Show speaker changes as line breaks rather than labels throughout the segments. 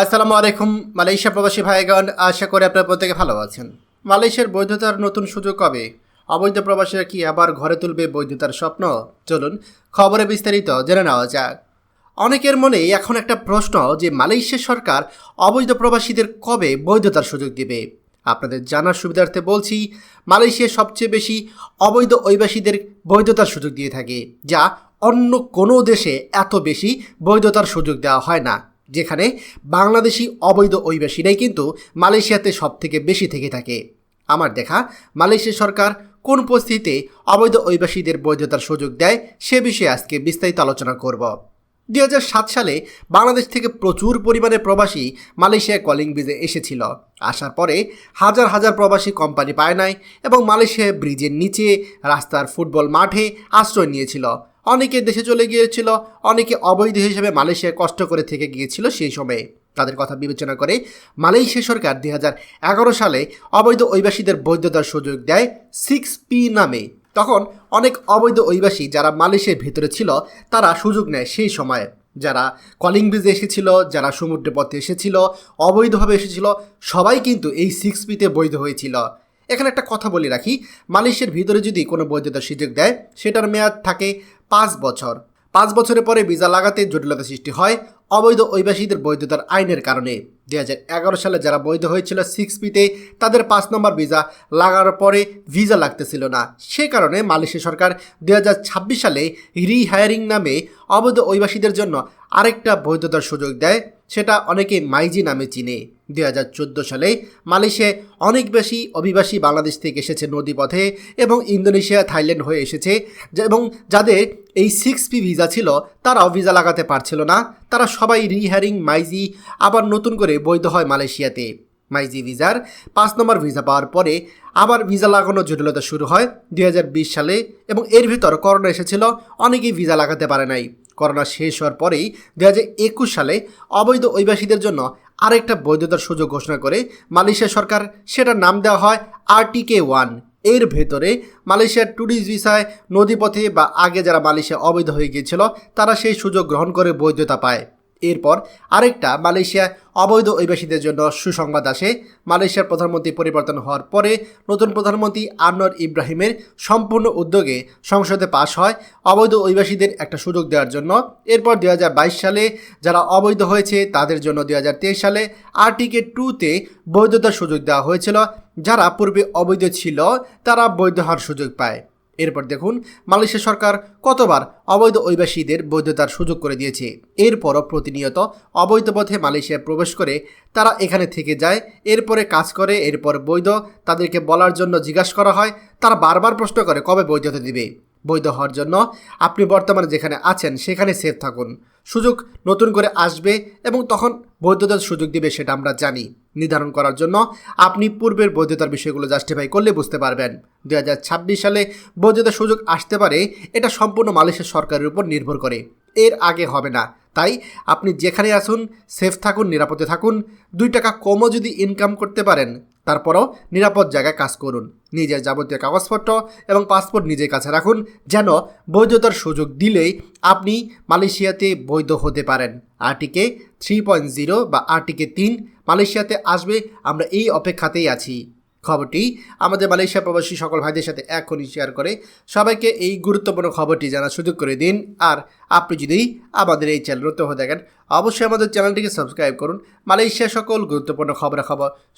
আসসালামু আলাইকুম মালয়েশিয়া প্রবাসী ভাইগণ, আশা করি আপনারা প্রত্যেকে ভালো আছেন। মালয়েশিয়ার বৈধতার নতুন সুযোগ কবে? অবৈধ প্রবাসীরা কি আবার ঘরে তুলবে বৈধতার স্বপ্ন? চলুন খবরে বিস্তারিত জেনে নেওয়া যাক। অনেকের মনে এখন একটা প্রশ্ন যে মালয়েশিয়া সরকার অবৈধ প্রবাসীদের কবে বৈধতার সুযোগ দেবে। আপনাদের জানার সুবিধার্থে বলছি, মালয়েশিয়া সবচেয়ে বেশি অবৈধ অভিবাসীদের বৈধতার সুযোগ দিয়ে থাকে, যা অন্য কোনো দেশে এত বেশি বৈধতার সুযোগ দেওয়া হয় না। যেখানে বাংলাদেশি অবৈধ অভিবাসীরাই কিন্তু মালয়েশিয়াতে সব থেকে বেশি থেকে থাকে। আমার দেখা মালয়েশিয়া সরকার কোন পরিস্থিতিতে অবৈধ অভিবাসীদের বৈধতার সুযোগ দেয় সে বিষয়ে আজকে বিস্তারিত আলোচনা করব। 2007 সালে বাংলাদেশ থেকে প্রচুর পরিমাণে প্রবাসী মালয়েশিয়া কলিং ভিসে এসেছিল। আসার পরে হাজার হাজার প্রবাসী কোম্পানি পায় নাই এবং মালয়েশিয়া ব্রিজের নিচে, রাস্তার ফুটবল মাঠে আশ্রয় নিয়েছিল। অনেকে দেশে চলে গিয়েছিল, অনেকে অবৈধ হিসেবে মালয়েশিয়ায় কষ্ট করে থেকে গিয়েছিল। সেই সময়ে তাদের কথা বিবেচনা করে মালয়েশিয়া সরকার 2011 সালে অবৈধ অভিবাসীদের বৈধতার সুযোগ দেয় 6P নামে। তখন অনেক অবৈধ অভিবাসী যারা মালয়েশিয়ার ভেতরে ছিল তারা সুযোগ নেয়। সেই সময়ে যারা কলিং ব্রিজে এসেছিল, যারা সমুদ্র পথে এসেছিল, অবৈধভাবে এসেছিল, সবাই কিন্তু এই 6Pতে বৈধ হয়েছিল। এখানে একটা কথা বলে রাখি, মালয়েশিয়ার ভিতরে যদি কোনো বৈধতার সুযোগ দেয় সেটার মেয়াদ থাকে 5 বছর। 5 বছরের পরে ভিসা লাগাতে জটিলতা সৃষ্টি হয় অবৈধ অভিবাসীদের বৈধতার আইনের কারণে। 2011 সালে যারা বৈধ হয়েছিল 6Pতে তাদের 5 নম্বর ভিসা লাগার পরে ভিসা লাগতেছিল না। সে কারণে মালয়েশিয়া সরকার 2026 সালে রিহায়ারিং নামে অবৈধ অভিবাসীদের জন্য আরেকটা বৈধতার সুযোগ দেয়, সেটা অনেকে মাইজি নামে চিনে। 2014 সালে মালয়েশিয়ায় অনেক বেশি অভিবাসী বাংলাদেশ থেকে এসেছে নদীপথে এবং ইন্দোনেশিয়া, থাইল্যান্ড হয়ে এসেছে, এবং যাদের এই 6P ভিসা ছিল তারাও ভিসা লাগাতে পারছিল না। তারা সবাই রিহায়ারিং মাইজি আবার নতুন করে বৈধ হয় মালয়েশিয়াতে। মাইজি ভিসার 5 নম্বর ভিসা পাওয়ার পরে আবার ভিসা লাগানোর জটিলতা শুরু হয় 2020 সালে, এবং এর ভিতর করোনা এসেছিল, অনেকেই ভিসা লাগাতে পারে নাই। করোনা শেষ হওয়ার পরেই 2021 সালে অবৈধ অভিবাসীদের জন্য আরেকটা বৈধতার সুযোগ ঘোষণা করে মালয়েশিয়া সরকার, সেটার নাম দেওয়া হয় RTK1। এর ভেতরে মালয়েশিয়ার ট্যুরিস্ট ভিসায় নদীপথে বা আগে যারা মালয়েশিয়া অবৈধ হয়ে গিয়েছিল তারা সেই সুযোগ গ্রহণ করে বৈধতা পায়। এরপর আরেকটা মালয়েশিয়া অবৈধ অভিবাসীদের জন্য সুসংবাদ আসে। মালয়েশিয়ার প্রধানমন্ত্রী পরিবর্তন হওয়ার পরে নতুন প্রধানমন্ত্রী আনোয়ার ইব্রাহিমের সম্পূর্ণ উদ্যোগে সংসদে পাশ হয় অবৈধ অভিবাসীদের একটা সুযোগ দেওয়ার জন্য। এরপর 2022 সালে যারা অবৈধ হয়েছে তাদের জন্য 2023 সালে RTK2তে বৈধতার সুযোগ দেওয়া হয়েছিল। যারা পূর্বে অবৈধ ছিল তারা বৈধ হওয়ার সুযোগ পায়। এরপর দেখুন মালয়েশিয়া সরকার কতবার অবৈধ অভিবাসীদের বৈধতার সুযোগ করে দিয়েছে। এরপরও প্রতিনিয়ত অবৈধ পথে মালয়েশিয়ায় প্রবেশ করে তারা এখানে থেকে যায়, এরপরে কাজ করে, এরপর বৈধ। তাদেরকে বলার জন্য জিজ্ঞাসা করা হয়, তারা বারবার প্রশ্ন করে কবে বৈধতা দিবে। বৈধ হওয়ার জন্য আপনি বর্তমানে যেখানে আছেন সেখানে সেফ থাকুন। সুযোগ নতুন করে আসবে এবং তখন বৈধতার সুযোগ দিবে, সেটা আমরা জানি। নির্ধারণ করার জন্য আপনি পূর্বের বৈধতার বিষয়গুলো জাস্টিফাই করলে বুঝতে পারবেন। 2026 সালে বৈধতার সুযোগ আসতে পারে, এটা সম্পূর্ণ মালয়েশিয়া সরকারের উপর নির্ভর করে, এর আগে হবে না। তাই আপনি যেখানে আসুন সেফ থাকুন, নিরাপদে থাকুন। 2 টাকা কমও যদি ইনকাম করতে পারেন তারপরও নিরাপদ জায়গায় কাজ করুন। নিজের যাবতীয় কাগজপত্র এবং পাসপোর্ট নিজের কাছে রাখুন, যেন বৈধতার সুযোগ দিলেই আপনি মালয়েশিয়াতে বৈধ হতে পারেন। RTK 3.0 বা RTK 3 মালয়েশিয়াতে আসবে, আমরা এই অপেক্ষাতেই আছি। খবরটি আমাদের মালয়েশিয়া প্রবাসী সকল ভাইদের সাথে এখনই শেয়ার করে সবাইকে এই গুরুত্বপূর্ণ খবরটি জানার সুযোগ করে দিন। আর আপনি যদি আমাদের এই চ্যানেল নতুন হয়ে থাকেন অবশ্যই আমাদের চ্যানেলটিকে সাবস্ক্রাইব করুন, মালয়েশিয়া সকল গুরুত্বপূর্ণ খবর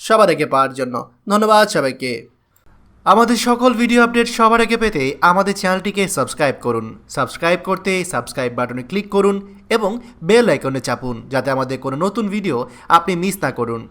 সবার আগে পাওয়ার জন্য। ধন্যবাদ সবাইকে। আমাদের সকল ভিডিও আপডেট সবার আগে পেতে আমাদের চ্যানেলটিকে সাবস্ক্রাইব করুন। সাবস্ক্রাইব করতে সাবস্ক্রাইব বাটনে ক্লিক করুন এবং বেল আইকনে চাপুন, যাতে আমাদের কোনো নতুন ভিডিও আপনি মিস না করুন।